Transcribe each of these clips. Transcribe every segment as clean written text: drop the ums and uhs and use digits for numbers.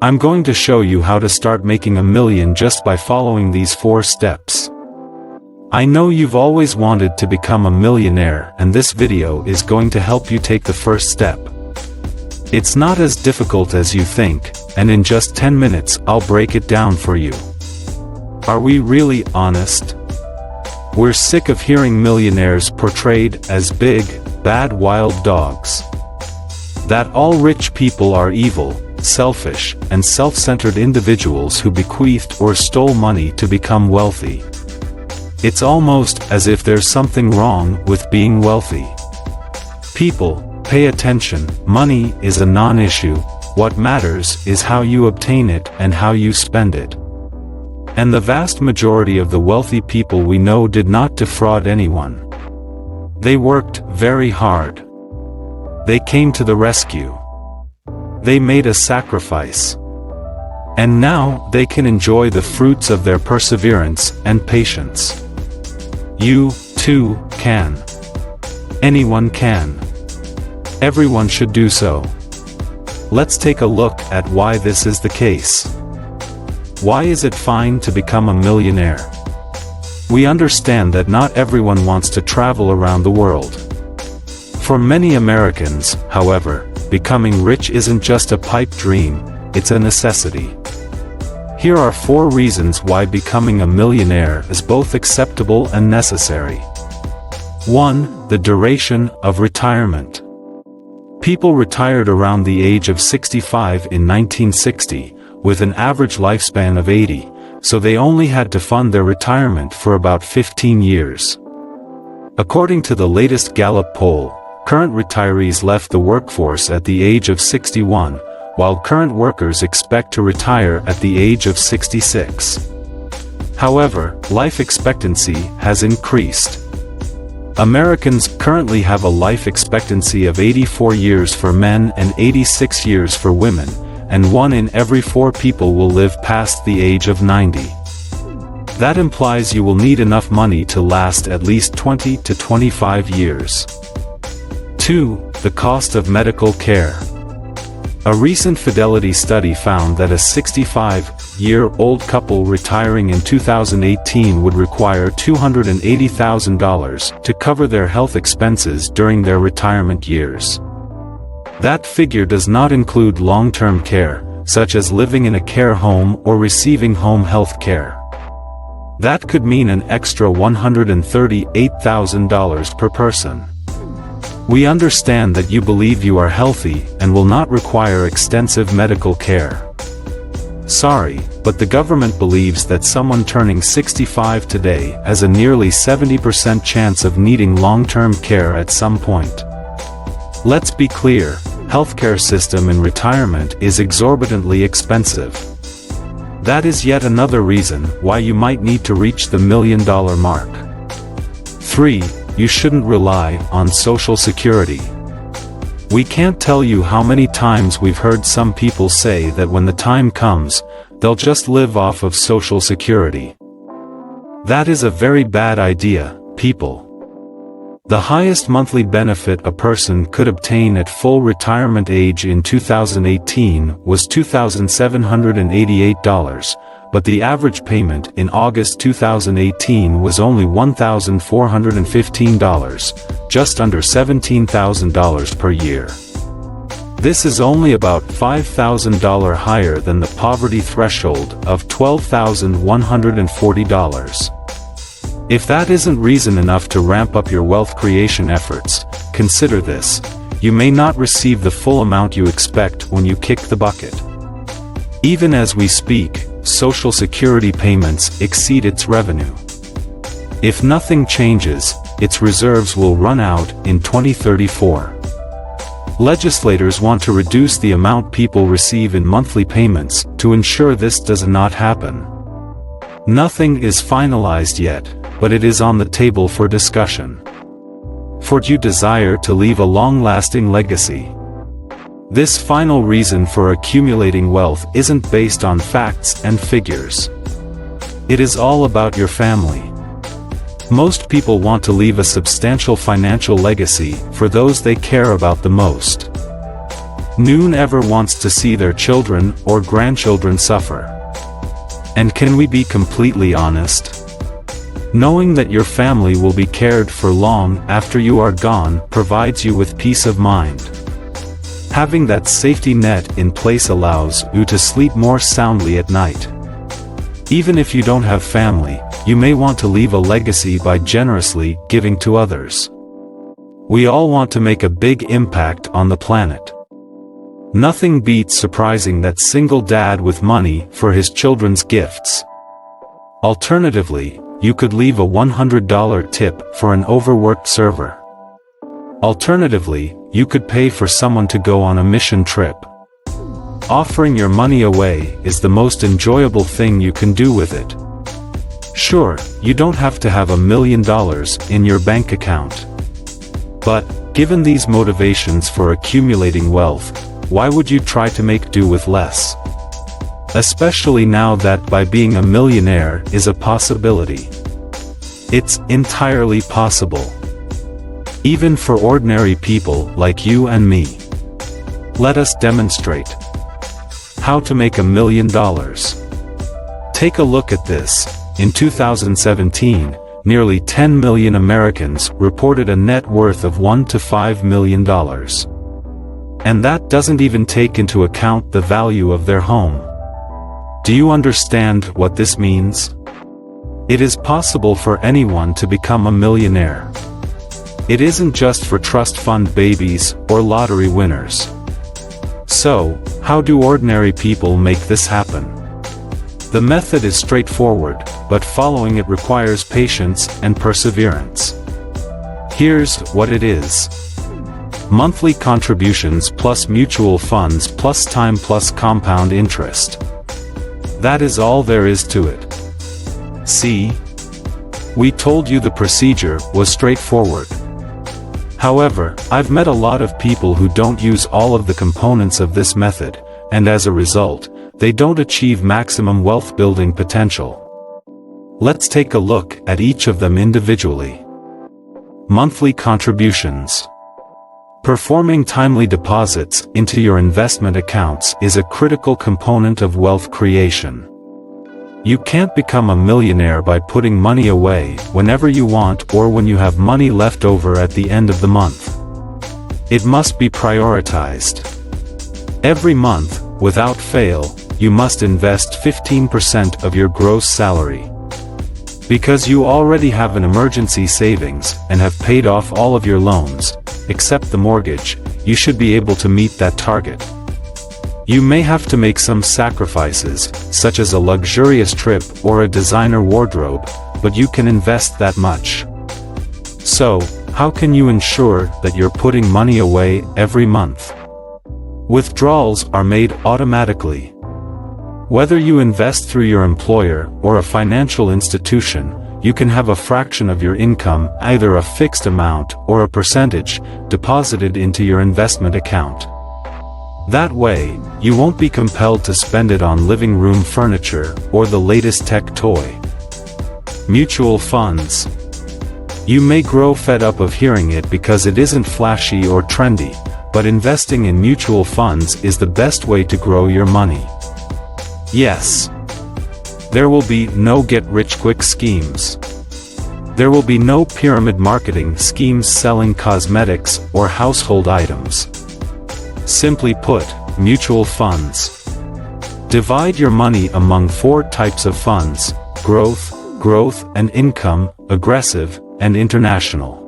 I'm going to show you how to start making $1 million just by following these 4 steps. I know you've always wanted to become a millionaire, and this video is going to help you take the first step. It's not as difficult as you think, and in just 10 minutes I'll break it down for you. Are we really honest? We're sick of hearing millionaires portrayed as big, bad wild dogs. That all rich people are evil, selfish, and self-centered individuals who bequeathed or stole money to become wealthy. It's almost as if there's something wrong with being wealthy. People, pay attention. Money is a non-issue. What matters is how you obtain it and how you spend it. And the vast majority of the wealthy people we know did not defraud anyone. They worked very hard. They came to the rescue. They made a sacrifice. And now they can enjoy the fruits of their perseverance and patience. You, too, can. Anyone can. Everyone should do so. Let's take a look at why this is the case. Why is it fine to become a millionaire? We understand that not everyone wants to travel around the world. For many Americans, however, becoming rich isn't just a pipe dream, it's a necessity. Here are 4 reasons why becoming a millionaire is both acceptable and necessary. 1. The duration of retirement. People retired around the age of 65 in 1960, with an average lifespan of 80, so they only had to fund their retirement for about 15 years. According to the latest Gallup poll, current retirees left the workforce at the age of 61, while current workers expect to retire at the age of 66. However, life expectancy has increased. Americans currently have a life expectancy of 84 years for men and 86 years for women, and 1 in every 4 people will live past the age of 90. That implies you will need enough money to last at least 20 to 25 years. 2. The cost of medical care. A recent Fidelity study found that a 65-year-old couple retiring in 2018 would require $280,000 to cover their health expenses during their retirement years. That figure does not include long-term care, such as living in a care home or receiving home health care. That could mean an extra $138,000 per person. We understand that you believe you are healthy and will not require extensive medical care. Sorry, but the government believes that someone turning 65 today has a nearly 70% chance of needing long-term care at some point. Let's be clear, healthcare system in retirement is exorbitantly expensive. That is yet another reason why you might need to reach the $1 million mark. 3. You shouldn't rely on Social Security. We can't tell you how many times we've heard some people say that when the time comes, they'll just live off of Social Security. That is a very bad idea, people. The highest monthly benefit a person could obtain at full retirement age in 2018 was $2,788, but the average payment in August 2018 was only $1,415, just under $17,000 per year. This is only about $5,000 higher than the poverty threshold of $12,140. If that isn't reason enough to ramp up your wealth creation efforts, consider this: you may not receive the full amount you expect when you kick the bucket. Even as we speak, Social Security payments exceed its revenue. If nothing changes, its reserves will run out in 2034. Legislators want to reduce the amount people receive in monthly payments to ensure this does not happen. Nothing is finalized yet, but it is on the table for discussion. For you desire to leave a long-lasting legacy. This final reason for accumulating wealth isn't based on facts and figures. It is all about your family. Most people want to leave a substantial financial legacy for those they care about the most. No one ever wants to see their children or grandchildren suffer. And can we be completely honest? Knowing that your family will be cared for long after you are gone provides you with peace of mind. Having that safety net in place allows you to sleep more soundly at night. Even if you don't have family, you may want to leave a legacy by generously giving to others. We all want to make a big impact on the planet. Nothing beats surprising that single dad with money for his children's gifts. Alternatively, you could leave a $100 tip for an overworked server. Alternatively, you could pay for someone to go on a mission trip. Offering your money away is the most enjoyable thing you can do with it. Sure, you don't have to have $1 million in your bank account. But, given these motivations for accumulating wealth, why would you try to make do with less? Especially now that by being a millionaire is a possibility. It's entirely possible. Even for ordinary people like you and me. Let us demonstrate. How to make $1 million. Take a look at this. In 2017, nearly 10 million Americans reported a net worth of $1 to $5 million. And that doesn't even take into account the value of their home. Do you understand what this means? It is possible for anyone to become a millionaire. It isn't just for trust fund babies or lottery winners. So, how do ordinary people make this happen? The method is straightforward, but following it requires patience and perseverance. Here's what it is. Monthly contributions plus mutual funds plus time plus compound interest. That is all there is to it. See? We told you the procedure was straightforward. However, I've met a lot of people who don't use all of the components of this method, and as a result, they don't achieve maximum wealth building potential. Let's take a look at each of them individually. Monthly contributions. Performing timely deposits into your investment accounts is a critical component of wealth creation. You can't become a millionaire by putting money away whenever you want or when you have money left over at the end of the month. It must be prioritized. Every month, without fail, you must invest 15% of your gross salary. Because you already have an emergency savings and have paid off all of your loans, except the mortgage, you should be able to meet that target. You may have to make some sacrifices, such as a luxurious trip or a designer wardrobe, but you can invest that much. So, how can you ensure that you're putting money away every month? Withdrawals are made automatically. Whether you invest through your employer or a financial institution, you can have a fraction of your income, either a fixed amount or a percentage, deposited into your investment account. That way, you won't be compelled to spend it on living room furniture or the latest tech toy. Mutual funds. You may grow fed up of hearing it because it isn't flashy or trendy, but investing in mutual funds is the best way to grow your money. Yes. There will be no get-rich-quick schemes. There will be no pyramid marketing schemes selling cosmetics or household items. Simply put, mutual funds. Divide your money among 4 types of funds: growth and income, aggressive, and international.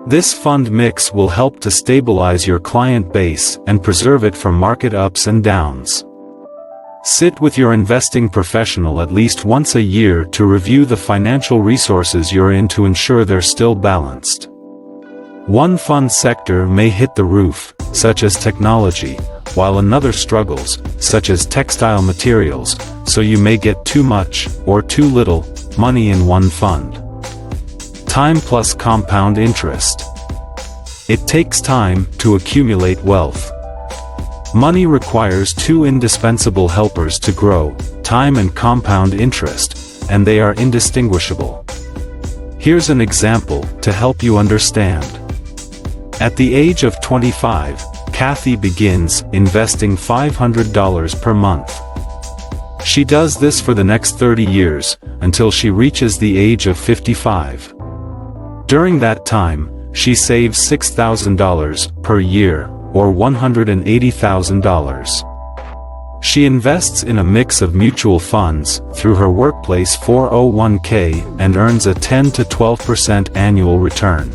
This fund mix will help to stabilize your client base and preserve it from market ups and downs. Sit with your investing professional at least once a year to review the financial resources you're in to ensure they're still balanced. One fund sector may hit the roof, such as technology, while another struggles, such as textile materials, so you may get too much, or too little, money in one fund. Time plus compound interest. It takes time to accumulate wealth. Money requires 2 indispensable helpers to grow: time and compound interest, and they are indistinguishable. Here's an example to help you understand. At the age of 25, Kathy begins investing $500 per month. She does this for the next 30 years, until she reaches the age of 55. During that time, she saves $6,000 per year, or $180,000. She invests in a mix of mutual funds through her workplace 401k and earns a 10 to 12% annual return.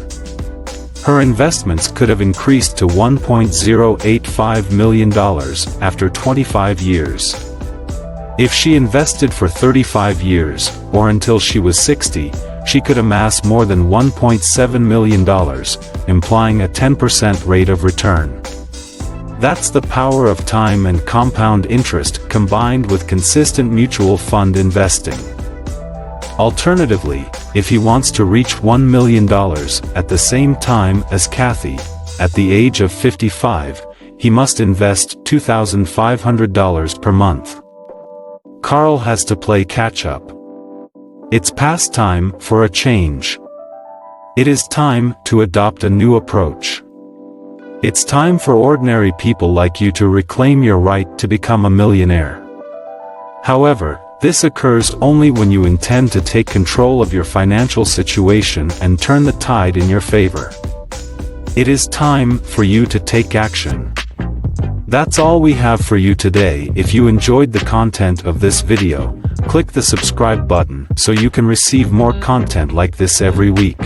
Her investments could have increased to $1.085 million after 25 years. If she invested for 35 years, or until she was 60, she could amass more than $1.7 million, implying a 10% rate of return. That's the power of time and compound interest combined with consistent mutual fund investing. Alternatively, if he wants to reach $1 million at the same time as Kathy, at the age of 55, he must invest $2,500 per month. Carl has to play catch-up. It's past time for a change. It is time to adopt a new approach. It's time for ordinary people like you to reclaim your right to become a millionaire. However, this occurs only when you intend to take control of your financial situation and turn the tide in your favor. It is time for you to take action. That's all we have for you today. If you enjoyed the content of this video, click the subscribe button so you can receive more content like this every week.